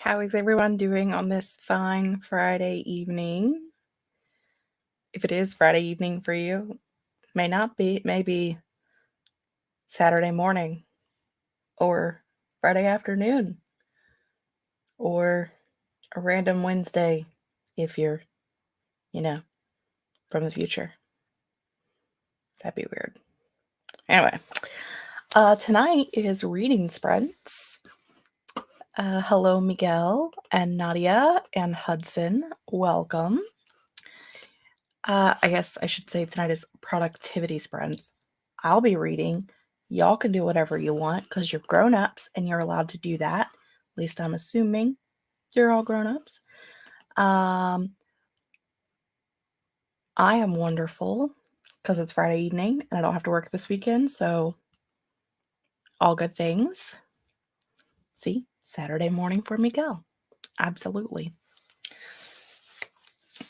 How is everyone doing on this fine Friday evening? If it is Friday evening for you, may not be, it may be Saturday morning or Friday afternoon or a random Wednesday if you're, from the future. That'd be weird. Anyway, tonight is reading sprints. Hello, Miguel and Nadia and Hudson. Welcome. I guess I should say tonight is productivity sprints. I'll be reading. Y'all can do whatever you want because you're grown-ups and you're allowed to do that. At least I'm assuming you're all grown-ups. I am wonderful because it's Friday evening and I don't have to work this weekend, so all good things. See, Saturday morning for Miguel. Absolutely.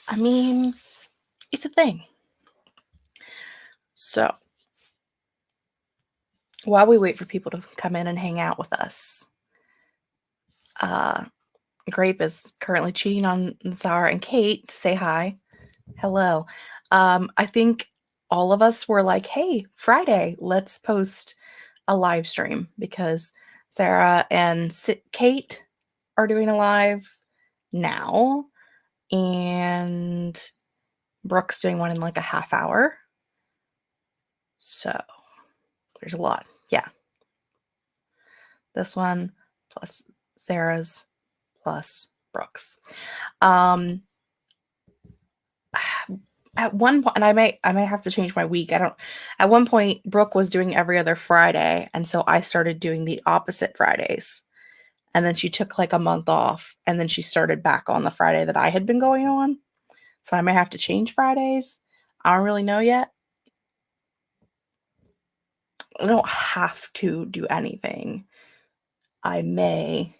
I mean, it's a thing. So, while we wait for people to come in and hang out with us, Grape is currently cheating on Zara and Kate to say hi. Hello. I think all of us were like, hey, Friday, let's post a live stream because Sarah and Kate are doing a live now, and Brooke's doing one in like a half hour. So there's a lot. Yeah. This one plus Sarah's plus Brooke's. At one point, and I may have to change my week. At one point, Brooke was doing every other Friday, and so I started doing the opposite Fridays. And then she took like a month off, and then she started back on the Friday that I had been going on. So I may have to change Fridays. I don't really know yet. I don't have to do anything. I may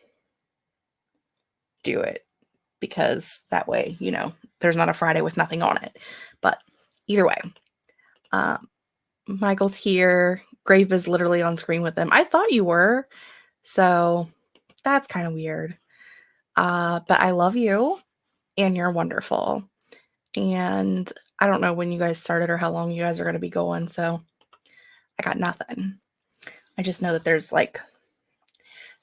do it because that way, there's not a Friday with nothing on it. But either way, Michael's here. Grape is literally on screen with them. I thought you were, so that's kind of weird. But I love you, and you're wonderful. And I don't know when you guys started or how long you guys are going to be going, so I got nothing. I just know that there's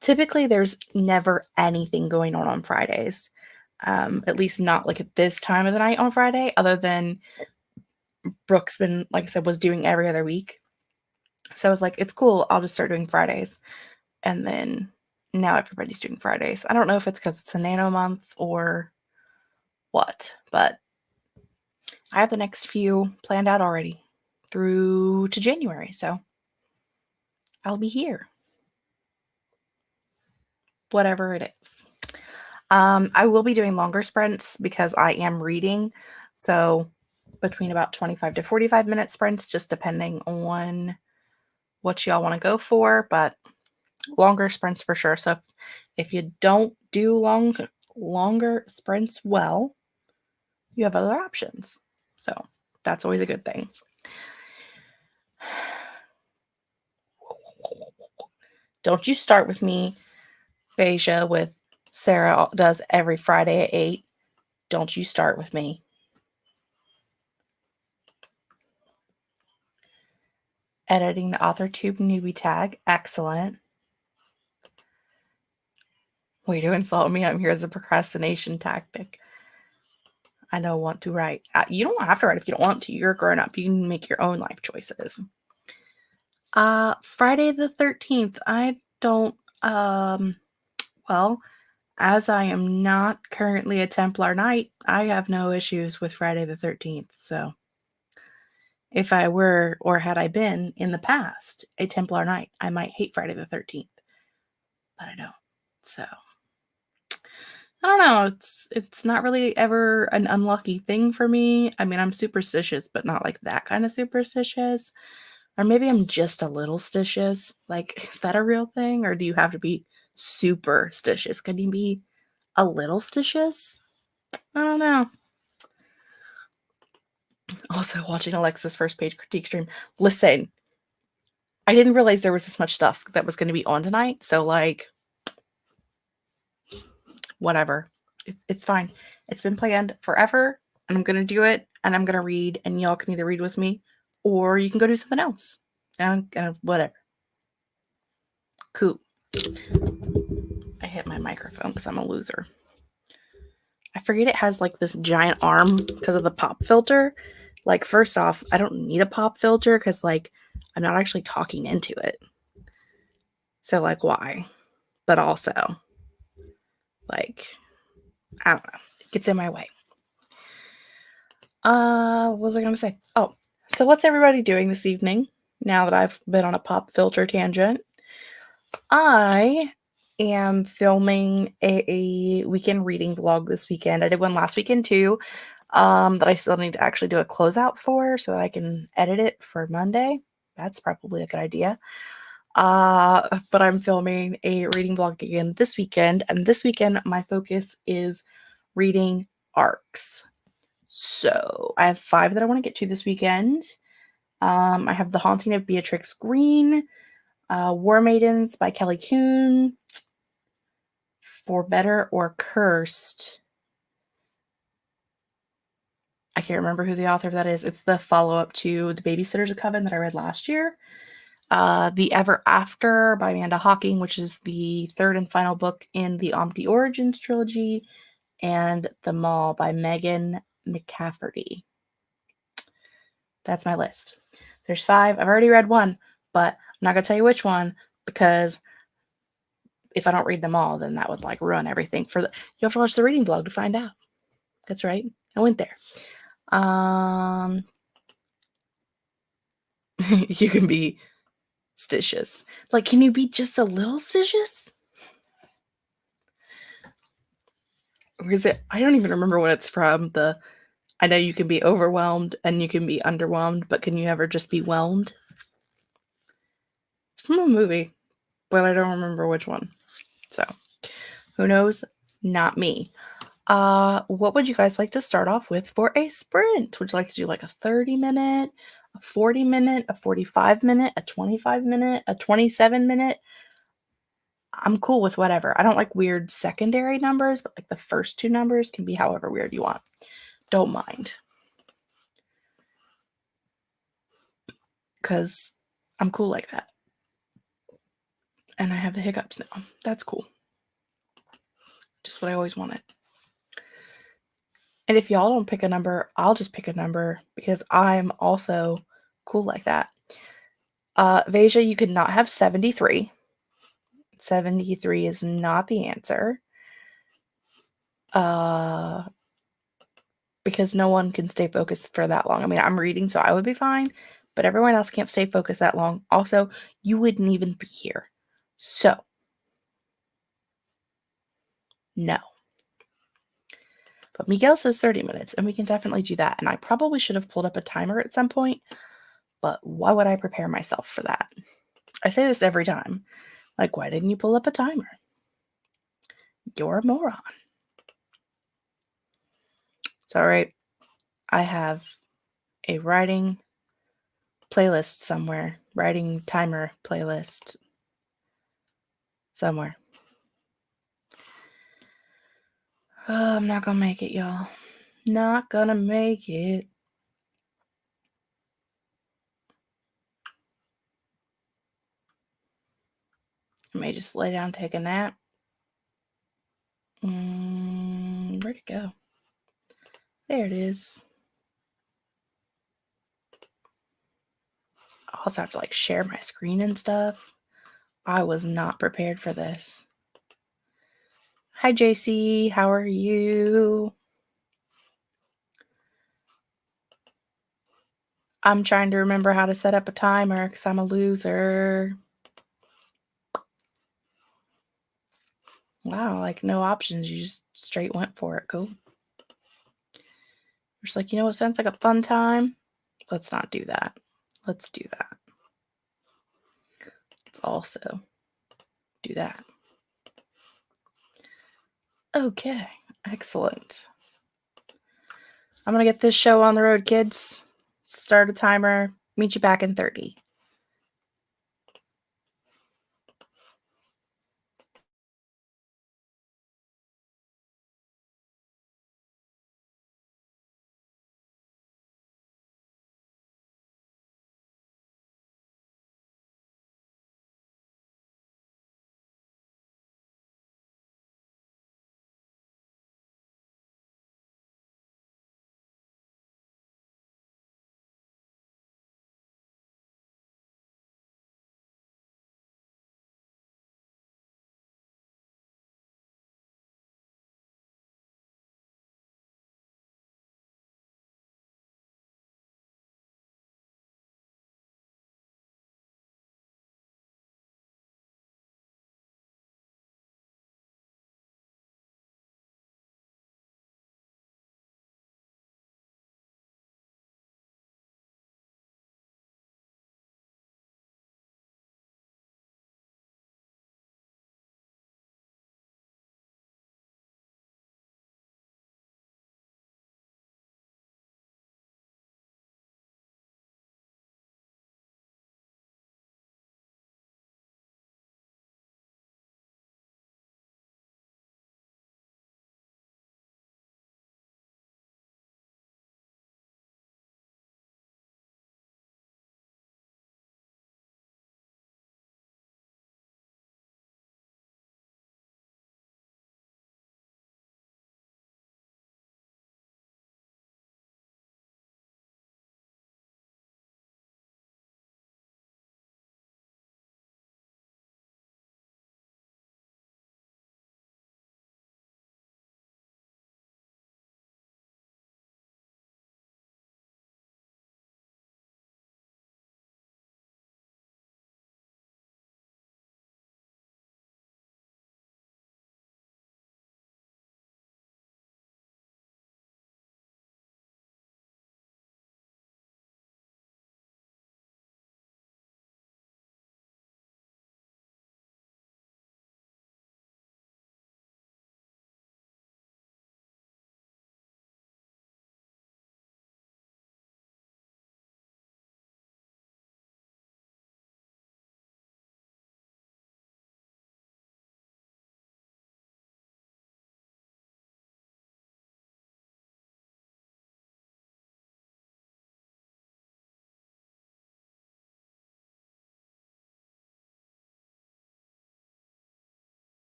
typically there's never anything going on Fridays. At least not like at this time of the night on Friday, other than Brooke's been, like I said, was doing every other week. So I was like, it's cool. I'll just start doing Fridays. And then now everybody's doing Fridays. I don't know if it's because it's a nano month or what, but I have the next few planned out already through to January. So I'll be here. Whatever it is. I will be doing longer sprints because I am reading. So between about 25 to 45 minute sprints, just depending on what y'all want to go for, but longer sprints for sure. So if you don't do longer sprints well, you have other options. So that's always a good thing. Don't you start with me, Beja, with Sarah does every Friday at 8. Don't you start with me. Editing the Authortube newbie tag. Excellent. Way to insult me. I'm here as a procrastination tactic. I don't want to write. You don't have to write if you don't want to. You're a grown up. You can make your own life choices. Friday the 13th. I don't, well, as I am not currently a Templar Knight, I have no issues with Friday the 13th. So if I were, or had I been in the past, a Templar Knight, I might hate Friday the 13th, but I don't. So I don't know. It's not really ever an unlucky thing for me. I mean, I'm superstitious, but not like that kind of superstitious. Or maybe I'm just a little stitious. Like, is that a real thing? Or do you have to be superstitious? Can you be a little stitious? I don't know. Also, watching Alexa's first page critique stream. Listen, I didn't realize there was this much stuff that was going to be on tonight. So, whatever. It's fine. It's been planned forever, and I'm going to do it, and I'm going to read, and y'all can either read with me, or you can go do something else. And whatever. Cool. I hit my microphone because I'm a loser. I forget it has like this giant arm because of the pop filter. Like, first off, I don't need a pop filter because like I'm not actually talking into it. So like, why? But also, like, I don't know. It gets in my way. What was I gonna say? Oh, so what's everybody doing this evening? Now that I've been on a pop filter tangent, I am filming a weekend reading vlog this weekend. I did one last weekend too, that I still need to actually do a closeout for so that I can edit it for Monday. That's probably a good idea. But I'm filming a reading vlog again this weekend, and this weekend my focus is reading arcs. So I have 5 that I want to get to this weekend. I have The Haunting of Beatrix Green, War Maidens by Kelly Kuhn, For Better or Cursed. I can't remember who the author of that is. It's the follow-up to The Babysitter's a Coven that I read last year. The Ever After by Amanda Hocking, which is the 3rd and final book in the Omni Origins trilogy, and The Mall by Megan McCafferty. That's my list. There's 5. I've already read 1, but I'm not going to tell you which one because if I don't read them all, then that would like ruin everything. You have to watch the reading vlog to find out. That's right. I went there. You can be stitious. Like, can you be just a little stitious? Or is it? I don't even remember what it's from. I know you can be overwhelmed and you can be underwhelmed, but can you ever just be whelmed? It's from a movie, but I don't remember which one. So, who knows? Not me. What would you guys like to start off with for a sprint? Would you like to do like a 30-minute, a 40-minute, a 45-minute, a 25-minute, a 27-minute? I'm cool with whatever. I don't like weird secondary numbers, but like the first 2 numbers can be however weird you want. Don't mind. Because I'm cool like that. And I have the hiccups now. That's cool. Just what I always wanted. And if y'all don't pick a number, I'll just pick a number because I'm also cool like that. Veja, you could not have 73. 73 is not the answer. Because no one can stay focused for that long. I mean, I'm reading, so I would be fine, but everyone else can't stay focused that long. Also, you wouldn't even be here. So, no. But Miguel says 30 minutes, and we can definitely do that. And I probably should have pulled up a timer at some point, but why would I prepare myself for that? I say this every time. Like, why didn't you pull up a timer? You're a moron. It's all right. I have a writing playlist somewhere. Writing timer playlist somewhere. Oh, I'm not gonna make it, y'all. Not gonna make it. I may just lay down, take a nap. Where'd it go? There it is. I also have to like share my screen and stuff. I was not prepared for this. Hi, JC. How are you? I'm trying to remember how to set up a timer because I'm a loser. Wow, like no options. You just straight went for it. Cool. Just like, you know what sounds like a fun time? Let's not do that. Let's do that. Let's also do that. Okay, excellent. I'm going to get this show on the road, kids. Start a timer. Meet you back in 30.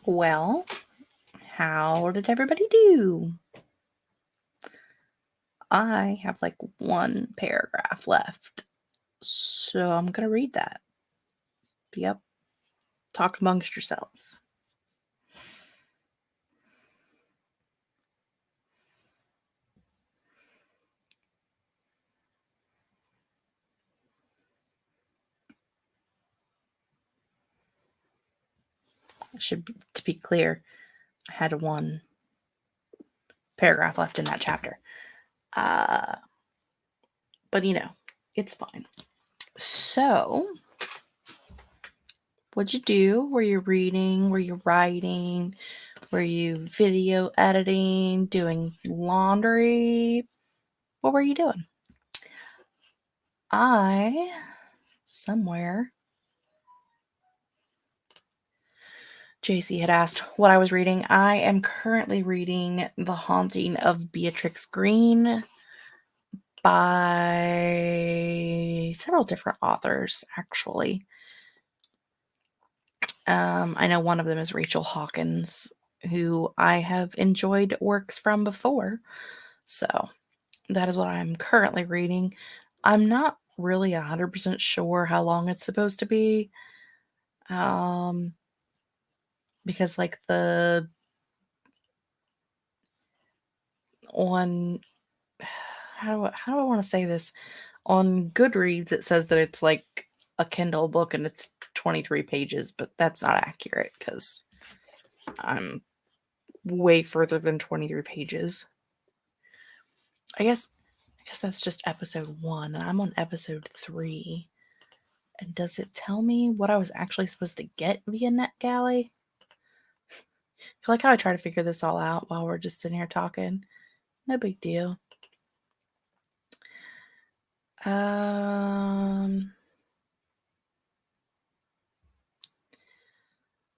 Well, how did everybody do? I have like one paragraph left, so I'm going to read that. Yep. Talk amongst yourselves. To be clear, I had one paragraph left in that chapter. But it's fine. So, what'd you do? Were you reading? Were you writing? Were you video editing? Doing laundry? What were you doing? Somewhere, JC had asked what I was reading. I am currently reading The Haunting of Beatrix Green by several different authors, actually. I know one of them is Rachel Hawkins, who I have enjoyed works from before. So that is what I'm currently reading. I'm not really 100% sure how long it's supposed to be. Because like on how do I want to say this? On Goodreads, it says that it's like a Kindle book and it's 23 pages, but that's not accurate because I'm way further than 23 pages. I guess that's just episode 1, and I'm on episode 3. And does it tell me what I was actually supposed to get via NetGalley? I feel like how I try to figure this all out while we're just sitting here talking. No big deal.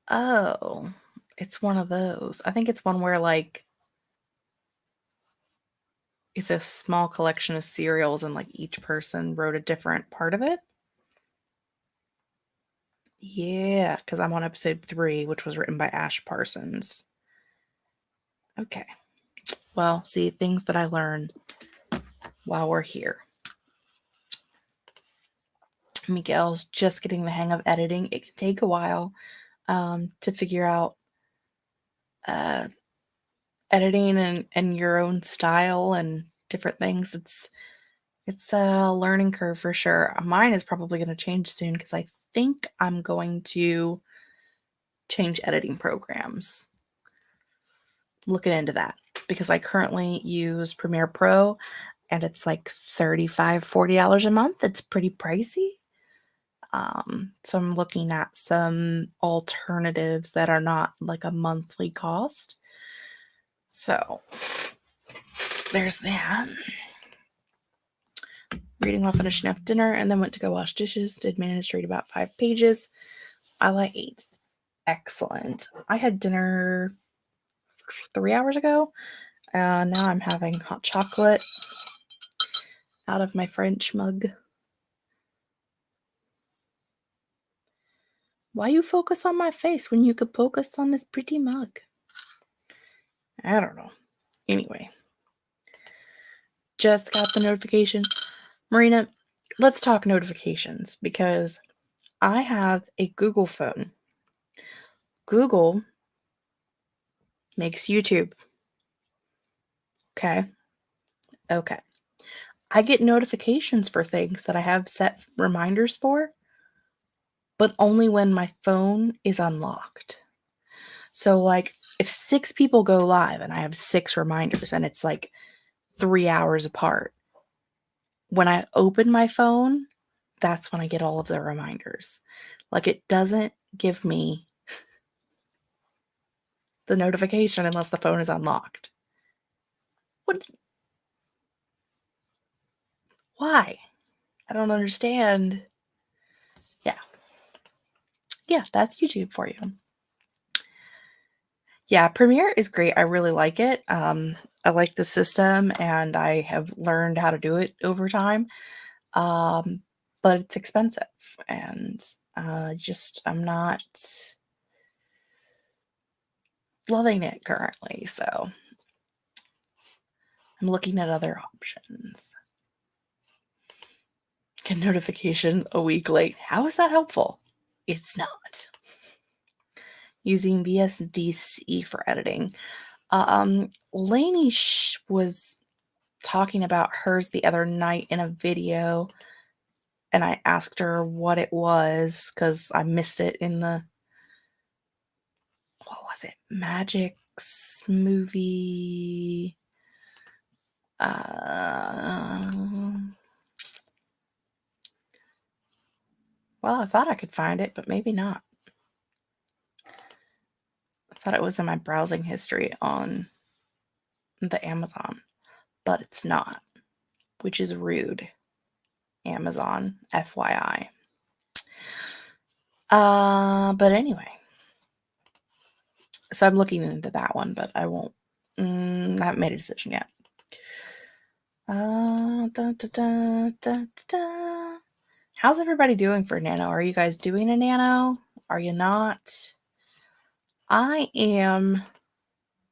Oh, it's one of those. I think it's one where like it's a small collection of serials and like each person wrote a different part of it. Yeah, because I'm on episode 3, which was written by Ash Parsons. Okay. Well, see, things that I learned while we're here. Miguel's just getting the hang of editing. It can take a while to figure out editing and your own style and different things. It's a learning curve for sure. Mine is probably going to change soon because I think I'm going to change editing programs. Looking into that because I currently use Premiere Pro and it's like $35-$40 a month. It's pretty pricey. So I'm looking at some alternatives that are not like a monthly cost. So there's that. Reading while finishing up dinner and then went to go wash dishes. Did manage to read about 5 pages. I 8. Excellent. I had dinner 3 hours ago. Now I'm having hot chocolate out of my French mug. Why you focus on my face when you could focus on this pretty mug? I don't know. Anyway. Just got the notification. Marina, let's talk notifications because I have a Google phone. Google makes YouTube. Okay. I get notifications for things that I have set reminders for, but only when my phone is unlocked. So, like, if 6 people go live and I have 6 reminders and it's like 3 hours apart, when I open my phone, that's when I get all of the reminders. Like, it doesn't give me the notification unless the phone is unlocked. What? Why? I don't understand. Yeah, that's YouTube for you. Yeah, Premiere is great. I really like it. I like the system and I have learned how to do it over time. But it's expensive and I'm not loving it currently, so I'm looking at other options. Get notifications a week late. How is that helpful? It's not. Using VSDC for editing. Lainey was talking about hers the other night in a video, and I asked her what it was because I missed it in the, what was it? Magic's movie. Well, I thought I could find it, but maybe not. I thought it was in my browsing history on the Amazon, but it's not, which is rude. Amazon, FYI. But anyway, so I'm looking into that one, but I won't. I haven't made a decision yet. How's everybody doing for Nano? Are you guys doing a Nano? Are you not? I am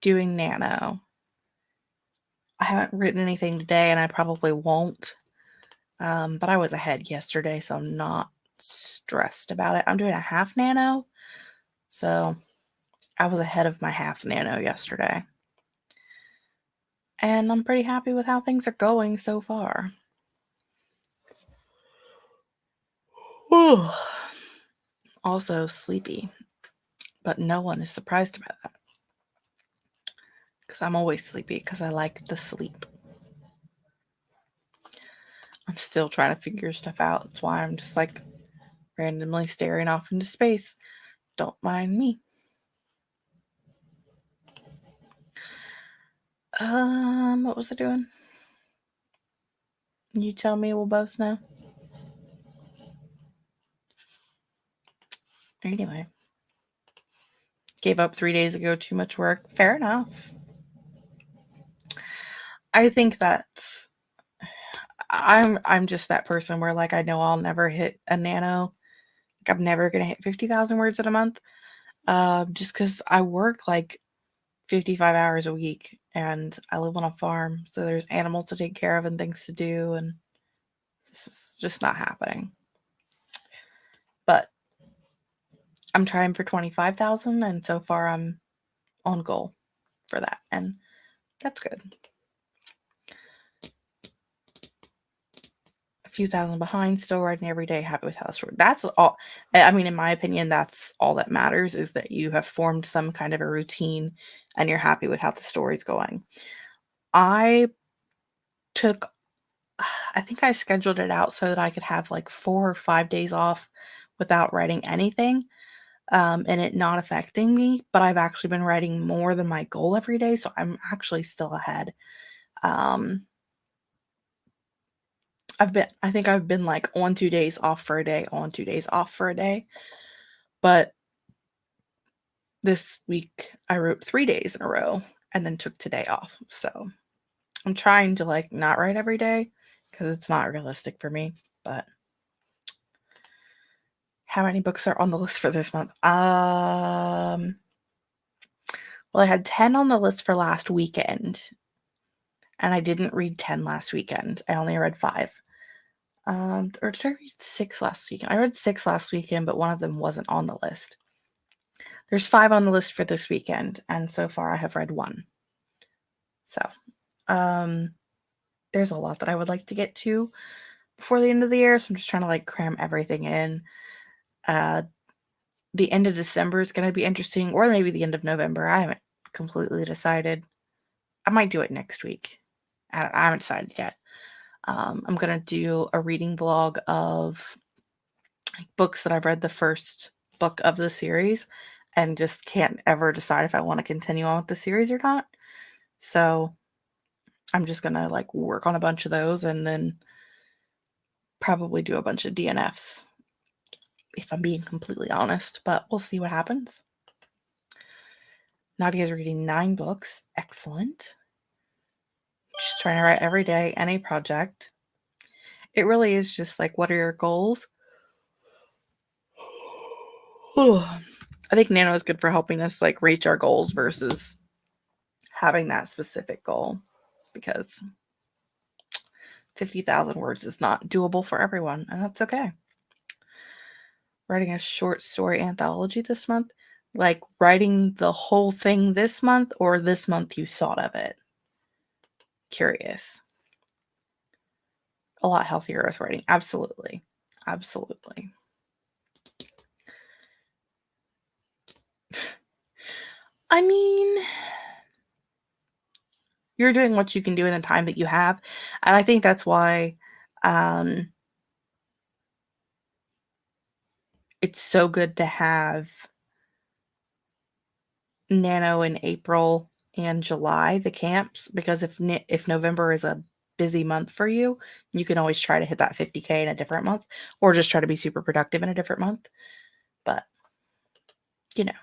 doing Nano. I haven't written anything today, and I probably won't. But I was ahead yesterday, so I'm not stressed about it. I'm doing a half Nano, so I was ahead of my half Nano yesterday. And I'm pretty happy with how things are going so far. Whew. Also sleepy, but no one is surprised about that. Because I'm always sleepy because I like the sleep. I'm still trying to figure stuff out. That's why I'm just like randomly staring off into space. Don't mind me. What was I doing? You tell me, we'll both know. Anyway. Gave up 3 days ago, too much work. Fair enough. I think that's, I'm just that person where like I know I'll never hit a Nano. Like I'm never gonna hit 50,000 words in a month. Just because I work like 55 hours a week and I live on a farm, so there's animals to take care of and things to do, and this is just not happening. But I'm trying for 25,000, and so far I'm on goal for that, and that's good. A few thousand behind, still writing every day, happy with how the story. That's all. I mean, in my opinion, that's all that matters, is that you have formed some kind of a routine and you're happy with how the story's going. I think I scheduled it out so that I could have like 4 or 5 days off without writing anything, and it not affecting me, but I've actually been writing more than my goal every day, so I'm actually still ahead. I think I've been like on 2 days off for a day, on 2 days off for a day. But this week I wrote 3 days in a row and then took today off. So I'm trying to like not write every day because it's not realistic for me. But how many books are on the list for this month? Well, I had 10 on the list for last weekend, and I didn't read 10 last weekend. I only read 5. Or did I read 6 last weekend? I read 6 last weekend, but one of them wasn't on the list. There's 5 on the list for this weekend, and so far I have read 1. So, there's a lot that I would like to get to before the end of the year, so I'm just trying to like cram everything in. The end of December is going to be interesting, or maybe the end of November. I haven't completely decided. I might do it next week. I haven't decided yet. I'm going to do a reading vlog of books that I've read the first book of the series and just can't ever decide if I want to continue on with the series or not. So I'm just going to like work on a bunch of those and then probably do a bunch of DNFs, if I'm being completely honest, but we'll see what happens. Nadia's reading 9 books. Excellent. She's trying to write every day, any project. It really is just like, what are your goals? I think Nano is good for helping us like reach our goals versus having that specific goal, because 50,000 words is not doable for everyone, and that's okay. Writing a short story anthology this month? Like writing the whole thing this month, or this month you thought of it? Curious. A lot healthier with writing. Absolutely. Absolutely. I mean, you're doing what you can do in the time that you have. And I think that's why it's so good to have Nano in April and July, the camps, because if November is a busy month for you, you can always try to hit that 50K in a different month, or just try to be super productive in a different month. But, you know.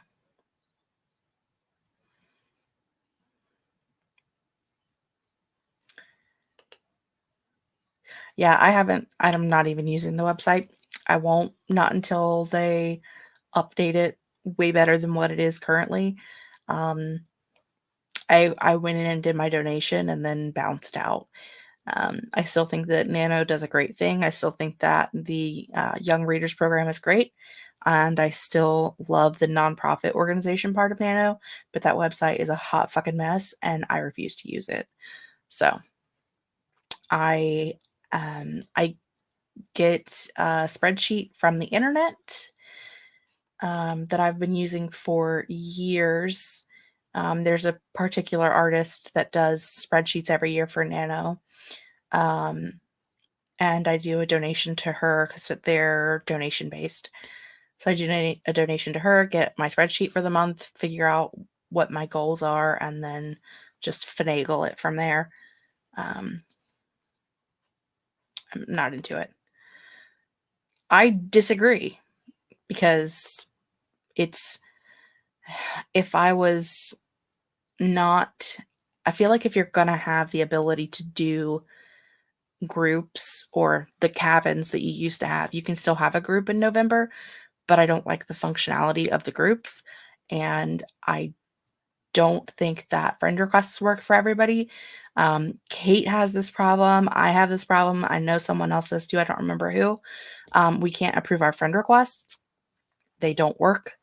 Yeah, I'm not even using the website. I won't, not until they update it way better than what it is currently. I went in and did my donation and then bounced out. I still think that Nano does a great thing. I still think that the Young Readers Program is great. And I still love the nonprofit organization part of Nano, but that website is a hot fucking mess and I refuse to use it. So I get a spreadsheet from the internet that I've been using for years. There's a particular artist that does spreadsheets every year for Nano. And I do a donation to her because they're donation based. So I do a donation to her, get my spreadsheet for the month, figure out what my goals are, and then just finagle it from there. I'm not into it. I disagree, because if I was not, I feel like if you're going to have the ability to do groups or the cabins that you used to have, you can still have a group in November, but I don't like the functionality of the groups. And I don't think that friend requests work for everybody. Kate has this problem. I have this problem. I know someone else does too. I don't remember who. We can't approve our friend requests. They don't work.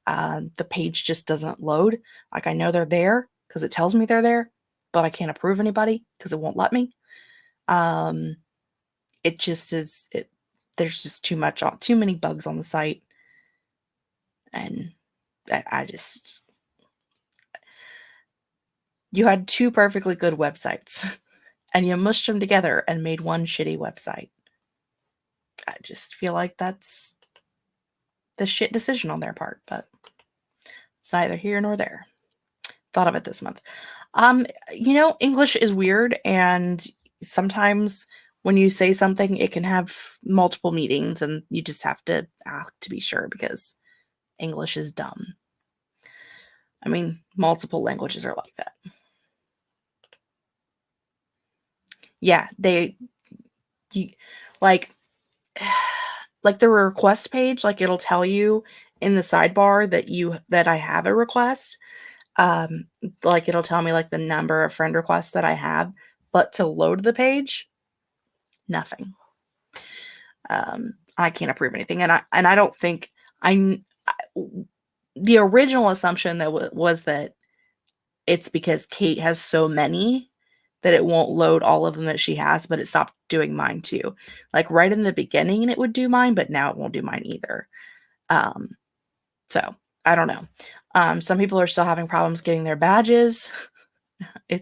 The page just doesn't load. Like, I know they're there because it tells me they're there, but I can't approve anybody because it won't let me. It just is. There's just too many bugs on the site, and I just. You had two perfectly good websites, and you mushed them together and made one shitty website. I just feel like that's the shit decision on their part, but it's neither here nor there. Thought of it this month. English is weird, and sometimes when you say something, it can have multiple meanings, and you just have to ask to be sure, because English is dumb. I mean, multiple languages are like that. Yeah, like the request page, like it'll tell you in the sidebar that I have a request. Like it'll tell me like the number of friend requests that I have, but to load the page, nothing. I can't approve anything, and I don't think the original assumption that was that it's because Kate has so many that it won't load all of them that she has, but it stopped doing mine too. Like right in the beginning, it would do mine, but now it won't do mine either. So I don't know. Some people are still having problems getting their badges. I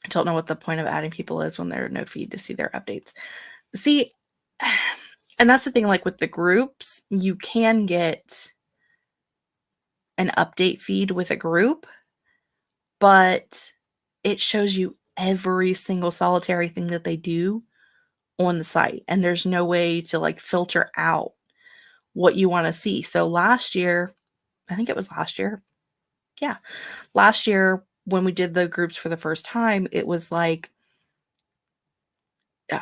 don't know what the point of adding people is when they're no feed to see their updates. See, and that's the thing, like with the groups, you can get an update feed with a group, but it shows you every single solitary thing that they do on the site, and there's no way to like filter out what you want to see. So last year, I think it was last year. Yeah. Last year when we did the groups for the first time, it was like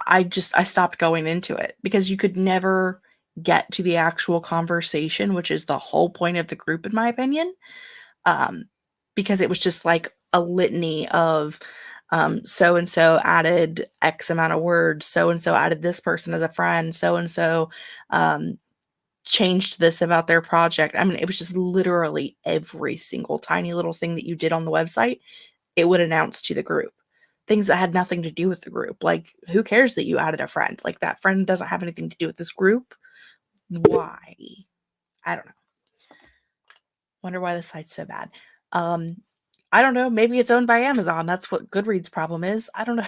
I stopped going into it because you could never get to the actual conversation, which is the whole point of the group, in my opinion. Because it was just like a litany of so and so added X amount of words, so and so added this person as a friend, so and so changed this about their project. I mean, it was just literally every single tiny little thing that you did on the website, it would announce to the group. Things that had nothing to do with the group. Like, who cares that you added a friend? Like, that friend doesn't have anything to do with this group. Why? I don't know. Wonder why this site's so bad. I don't know. Maybe it's owned by Amazon. That's what Goodreads' problem is. I don't know.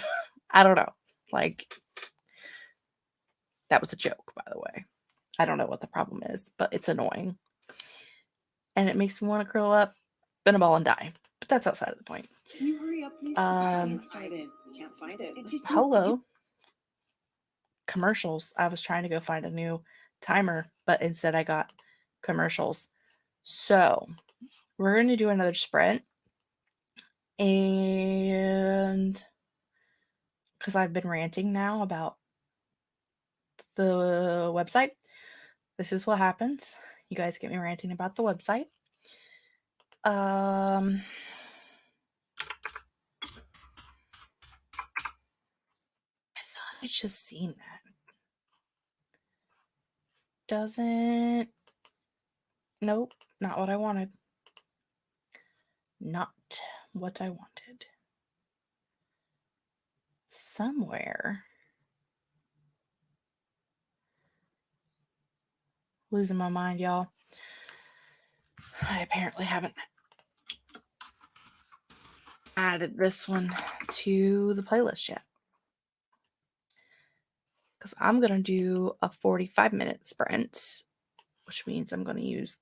I don't know. Like, that was a joke, by the way. I don't know what the problem is, but it's annoying. And it makes me want to curl up in a ball and die. But that's outside of the point. Can you hurry up, please? Started. Can't find it. Hello. Commercials. I was trying to go find a new timer, but instead I got commercials. So we're going to do another sprint. And because I've been ranting now about the website, this is what happens. You guys get me ranting about the website. I thought I'd just seen that. Doesn't. Nope, not what I wanted. Not what I wanted. Somewhere. Losing my mind, y'all. I apparently haven't added this one to the playlist yet. Because I'm going to do a 45-minute sprint, which means I'm going to use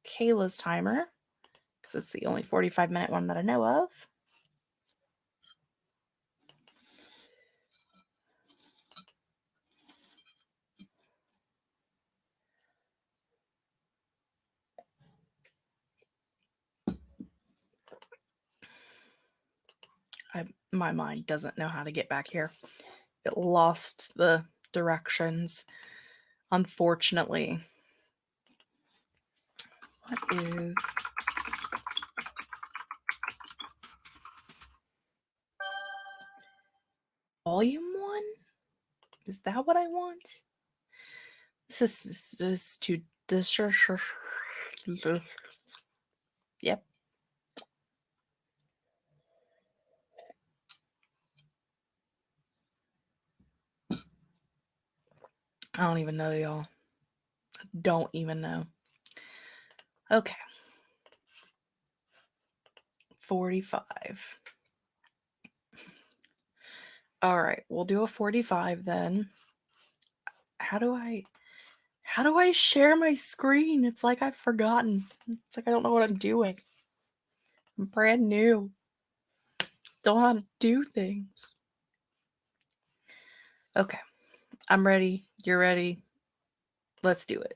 Kayla's timer because it's the only 45-minute one that I know of. My mind doesn't know how to get back here. It lost the directions, unfortunately. What is... Volume 1? Is that what I want? This is too... Yep. I don't even know, y'all. Don't even know. Okay. 45. All right, we'll do a 45 then. How do I share my screen? It's like I've forgotten. It's like I don't know what I'm doing. I'm brand new. Don't know how to do things. Okay. I'm ready. You're ready. Let's do it.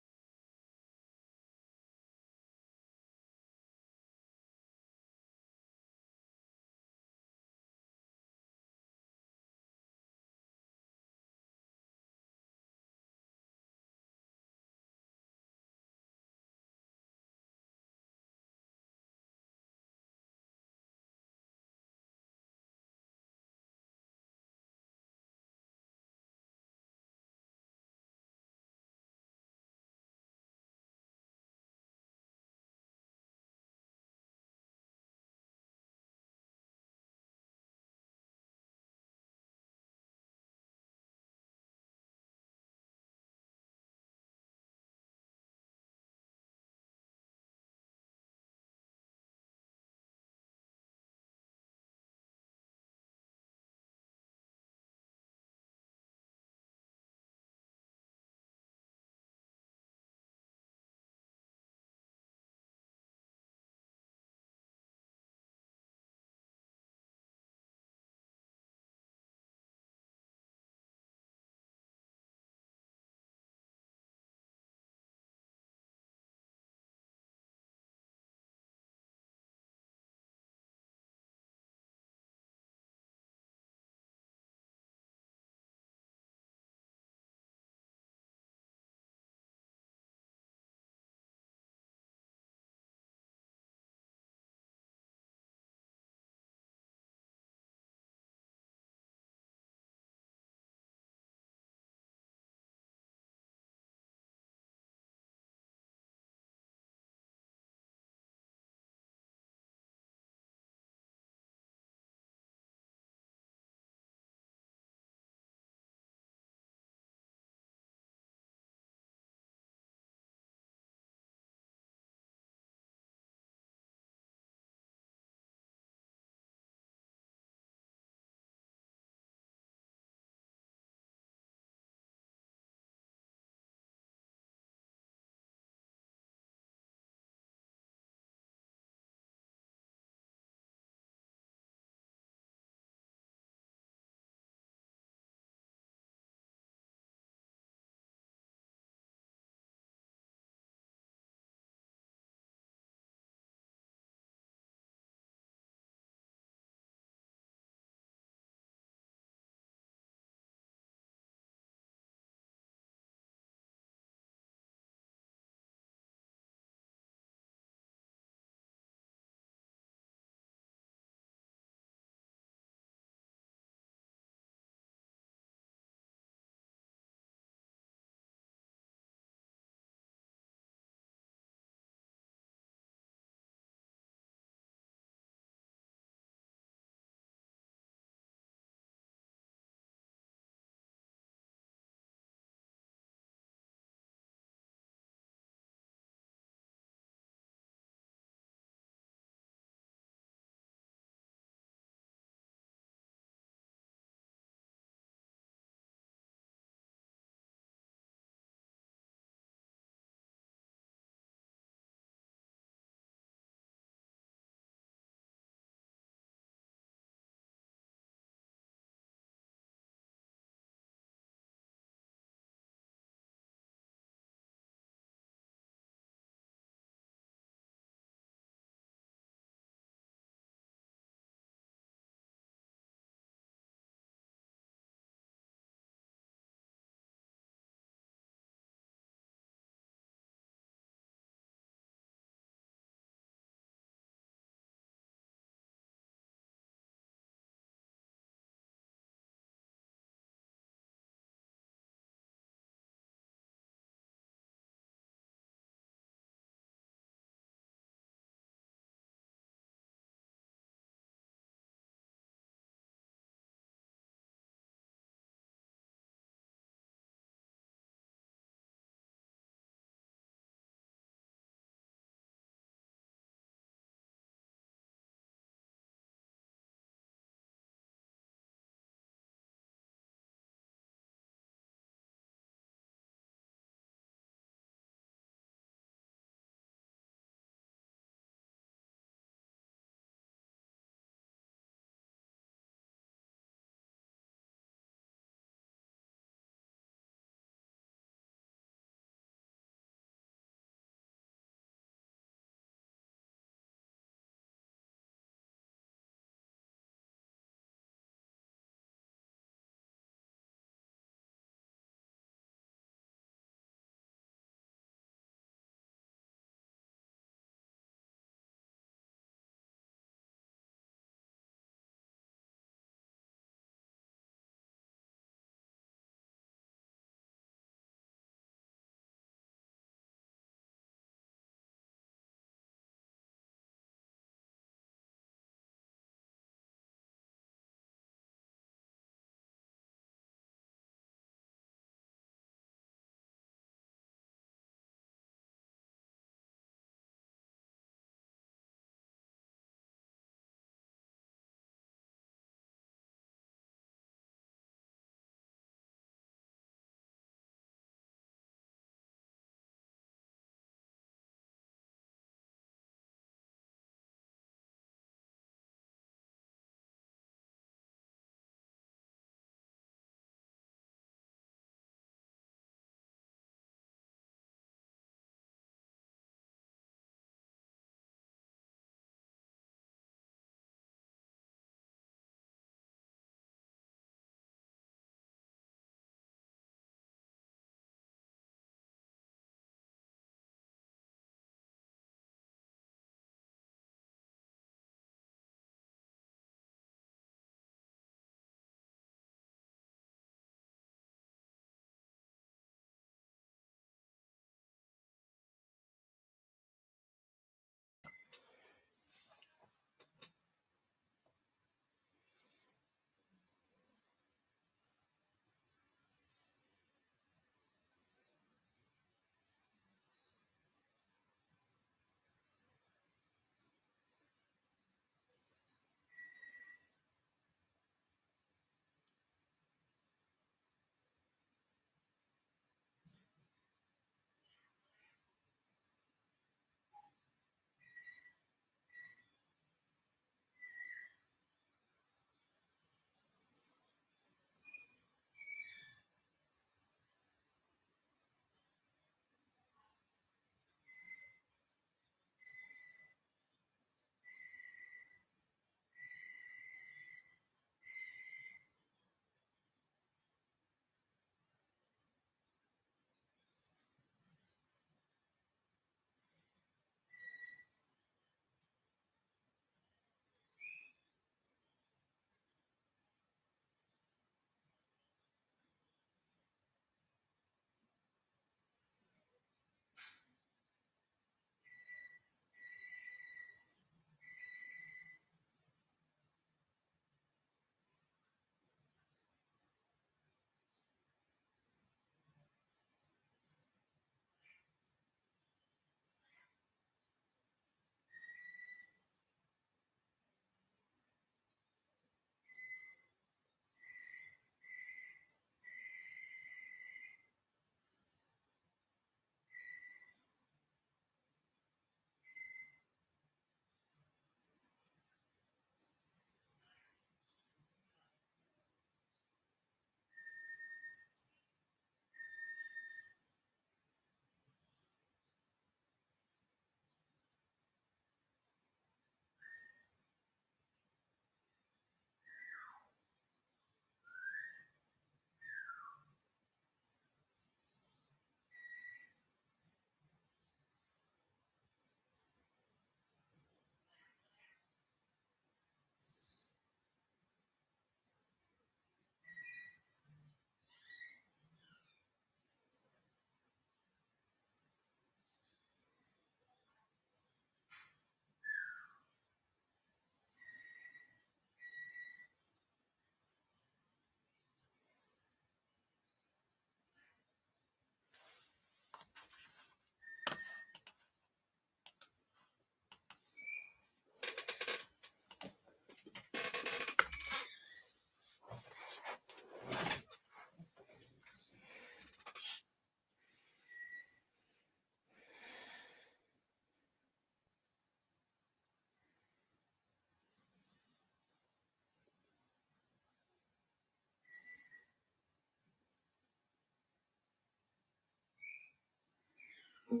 Okay,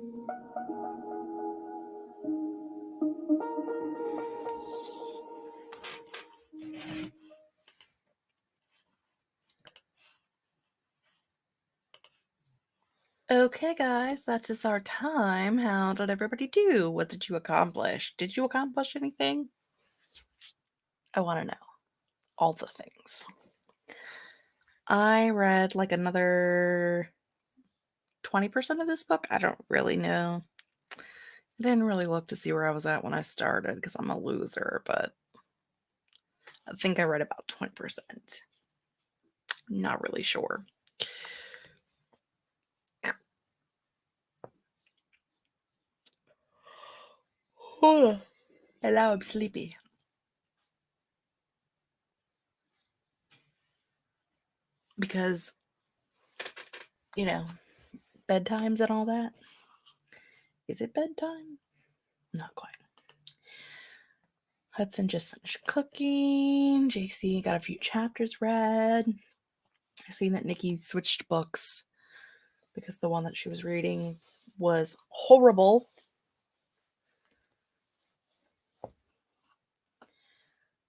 guys, that is our time. How did everybody do? What did you accomplish? Did you accomplish anything? I want to know all the things. I read like another 20% of this book. I don't really know. I didn't really look to see where I was at when I started because I'm a loser, but I think I read about 20%. Not really sure. And now I'm sleepy. Because, bedtimes and all that. Is it bedtime? Not quite. Hudson just finished cooking. JC got a few chapters read. I seen that Nikki switched books because the one that she was reading was horrible.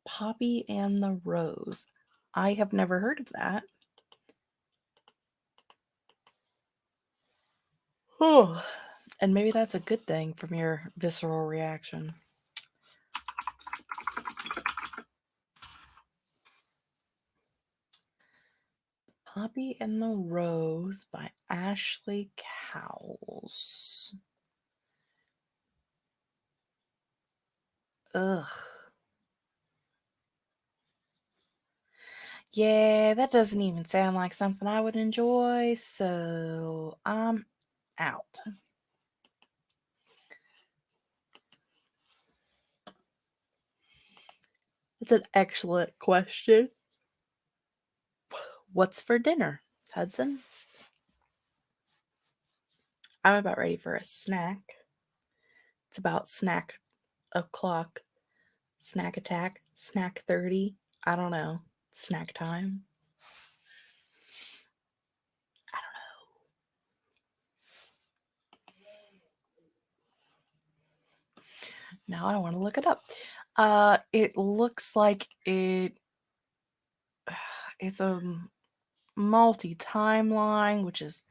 Poppy and the Rose. I have never heard of that. Oh, and maybe that's a good thing from your visceral reaction. Poppy and the Rose by Ashley Cowles. Ugh. Yeah, that doesn't even sound like something I would enjoy, so I'm out. It's an excellent question. What's for dinner, Hudson? I'm about ready for a snack. It's about snack o'clock, snack attack, snack 30. I don't know. Snack time. I don't know. Now I want to look it up. It looks like it's a multi-timeline, which is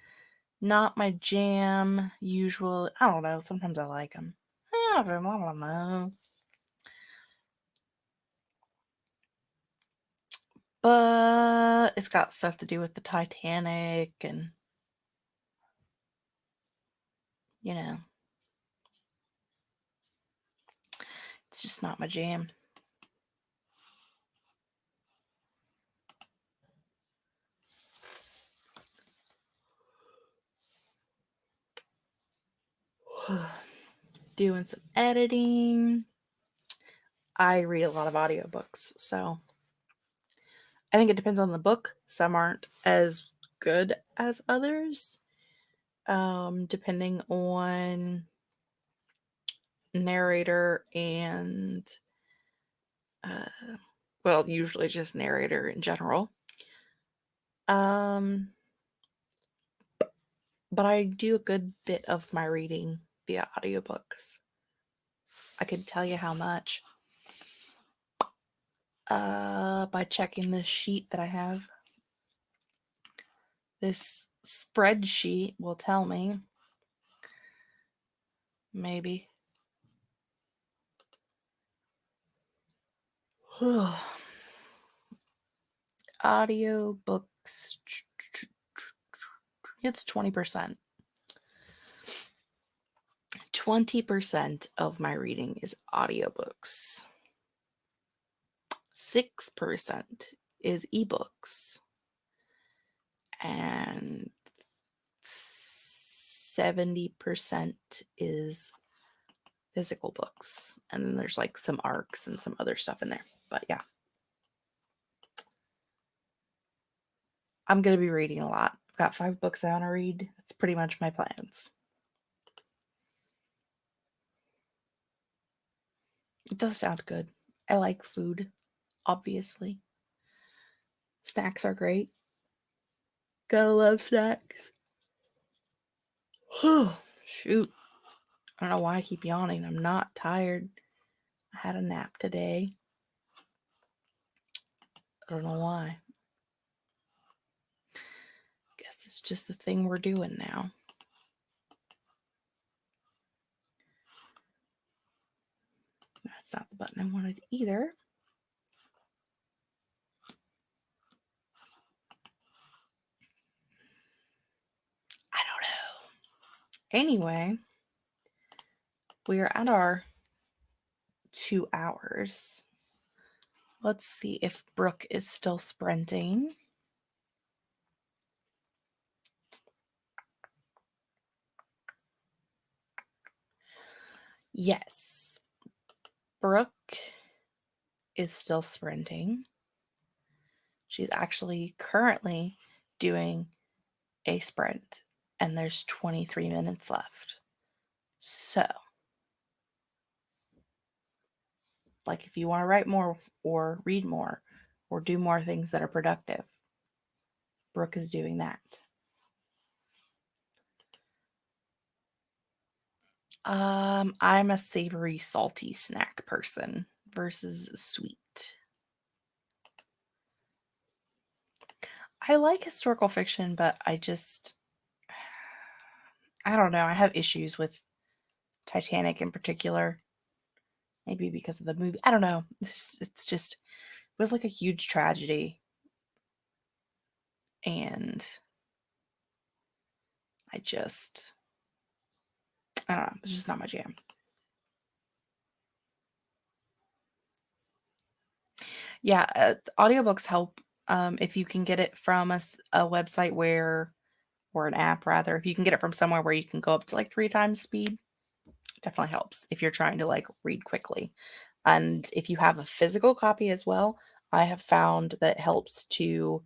not my jam. Usually, I don't know. Sometimes I like them. I don't know. But it's got stuff to do with the Titanic and, it's just not my jam. Doing some editing. I read a lot of audiobooks, so I think it depends on the book. Some aren't as good as others, depending on narrator and, well, usually just narrator in general. But I do a good bit of my reading via audiobooks. I could tell you how much. By checking this sheet that I have. This spreadsheet will tell me. Maybe. Audiobooks. It's 20%. 20% of my reading is audiobooks. 6% is ebooks. And 70% is physical books. And then there's like some ARCs and some other stuff in there. But yeah. I'm going to be reading a lot. I've got 5 books I want to read. That's pretty much my plans. It does sound good. I like food, obviously. Snacks are great. Gotta love snacks. Shoot. I don't know why I keep yawning. I'm not tired. I had a nap today. I don't know why. Guess it's just the thing we're doing now. That's not the button I wanted either. I don't know. Anyway, we are at our 2 hours. Let's see if Brooke is still sprinting. Yes, Brooke is still sprinting. She's actually currently doing a sprint, and there's 23 minutes left. So, like, if you want to write more or read more or do more things that are productive, Brooke is doing that. I'm a savory, salty snack person versus sweet. I like historical fiction, but I don't know. I have issues with Titanic in particular. Maybe because of the movie. I don't know. It was like a huge tragedy. And I don't know. It's just not my jam. Yeah, audiobooks help if you can get it from a website or an app rather. If you can get it from somewhere where you can go up to like 3 times speed, definitely helps if you're trying to like read quickly. And if you have a physical copy as well, I have found that it helps to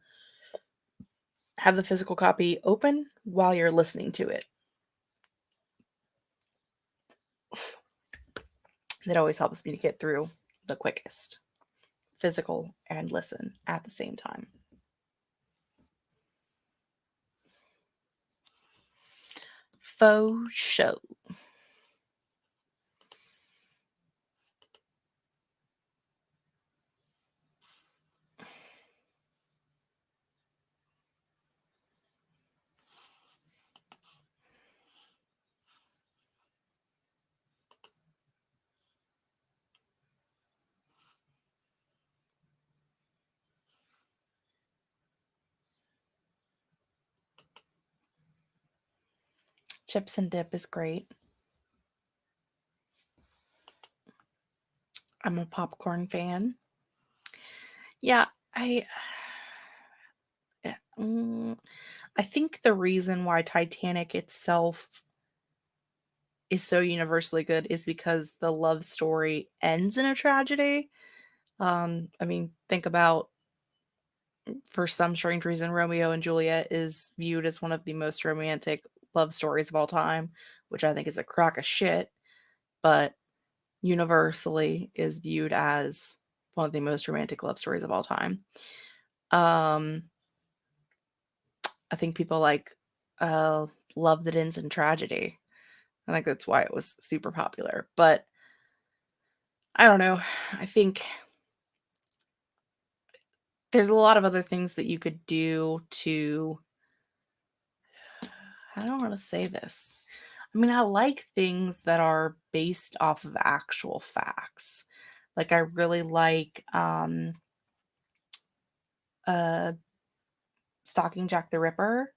have the physical copy open while you're listening to it. That always helps me to get through the quickest. Physical and listen at the same time. Faux show. Chips and dip is great. I'm a popcorn fan. Yeah, I think the reason why Titanic itself is so universally good is because the love story ends in a tragedy. I mean, think about, for some strange reason, Romeo and Juliet is viewed as one of the most romantic love stories of all time, which I think is a crock of shit, but universally is viewed as one of the most romantic love stories of all time. I think people like love that ends in tragedy. I think that's why it was super popular. But I don't know. I think there's a lot of other things that you could do to. I don't want to say this. I mean, I like things that are based off of actual facts. Like I really like Stalking Jack the Ripper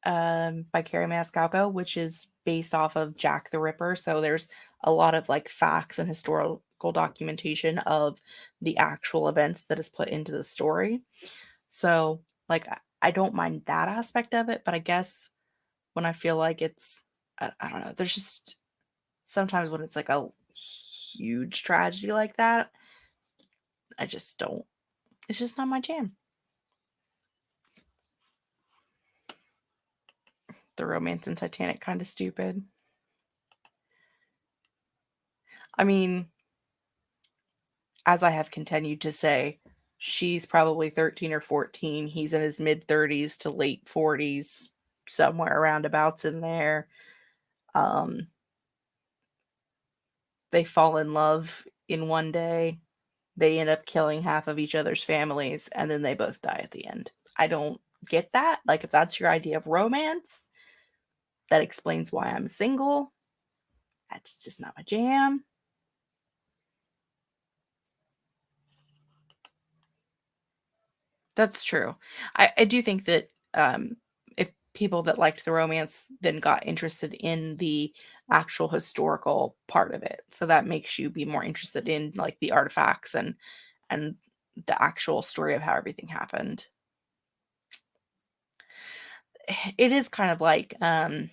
by Carrie Maniscalco, which is based off of Jack the Ripper. So there's a lot of like facts and historical documentation of the actual events that is put into the story. So like I don't mind that aspect of it, but I guess when I feel like I don't know, there's just sometimes when it's like a huge tragedy like that, I just don't. It's just not my jam. The romance in Titanic kind of stupid. I mean, as I have continued to say, she's probably 13 or 14. He's in his mid 30s to late 40s, somewhere around abouts in there. They fall in love in one day, they end up killing half of each other's families, and then they both die at the end. I don't get that. Like, if that's your idea of romance, that explains why I'm single. That's just not my jam. That's true. I do think that if people that liked the romance then got interested in the actual historical part of it, so that makes you be more interested in like the artifacts and the actual story of how everything happened. It is kind of like I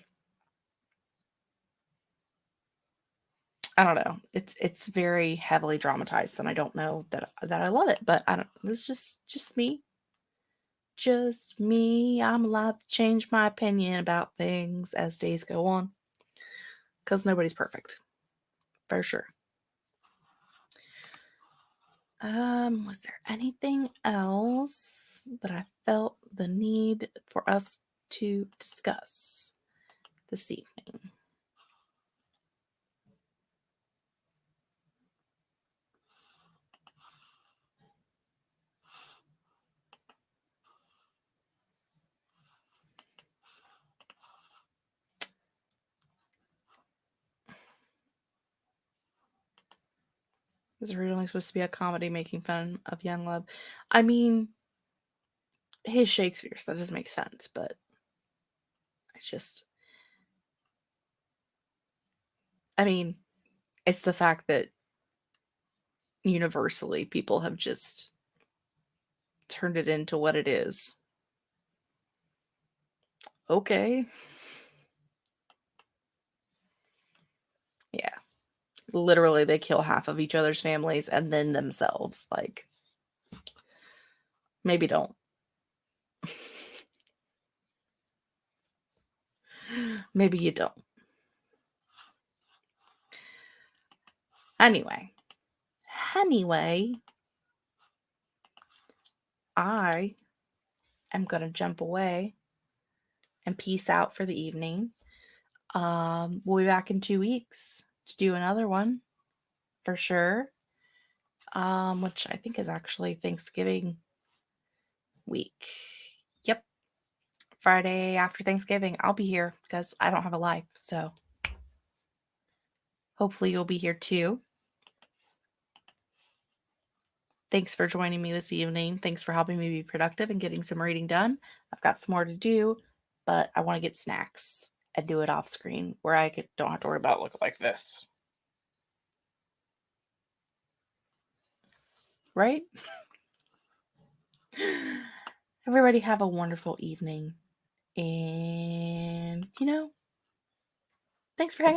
don't know. It's very heavily dramatized, and I don't know that I love it, but I don't. It's just me. Just me. I'm allowed to change my opinion about things as days go on, because nobody's perfect, for sure. Was there anything else that I felt the need for us to discuss this evening? It was originally supposed to be a comedy making fun of young love. I mean, his Shakespeare, so that doesn't make sense, but I just, I mean, it's the fact that universally people have just turned it into what it is. Okay. Yeah. Literally, they kill half of each other's families and then themselves. Like, maybe don't. Maybe you don't. Anyway, I am going to jump away and peace out for the evening. We'll be back in 2 weeks to do another one for sure. Which I think is actually Thanksgiving week. Yep. Friday after Thanksgiving. I'll be here because I don't have a life. So hopefully you'll be here too. Thanks for joining me this evening. Thanks for helping me be productive and getting some reading done. I've got some more to do, but I want to get snacks and do it off screen where don't have to worry about looking like this. Right? Everybody have a wonderful evening. And, thanks for hanging